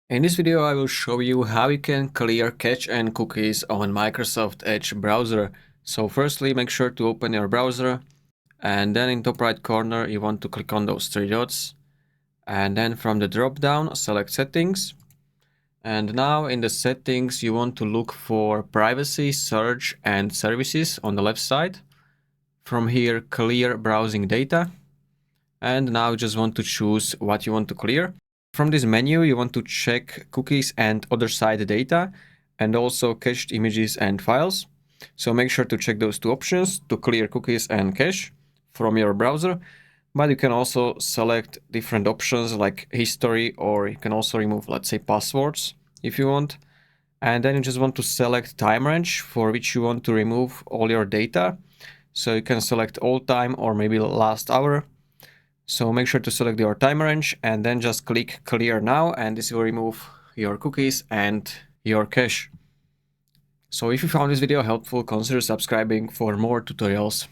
In this video, I will show you how you can clear cache and cookies on Microsoft Edge browser. So firstly, make sure to open your browser, and then in top right corner, you want to click on those three dots. And then from the drop down, select settings. And now in the settings, you want to look for privacy, search, and services on the left side. From here, clear browsing data. And now you just want to choose what you want to clear. From this menu, you want to check cookies and other site data, and also cached images and files. So make sure to check those two options to clear cookies and cache from your browser. But you can also select different options like history, or you can also remove, let's say, passwords if you want. And then you just want to select time range for which you want to remove all your data. So you can select all time or maybe last hour. So make sure to select your time range and then just click clear now, and this will remove your cookies and your cache. So if you found this video helpful, consider subscribing for more tutorials.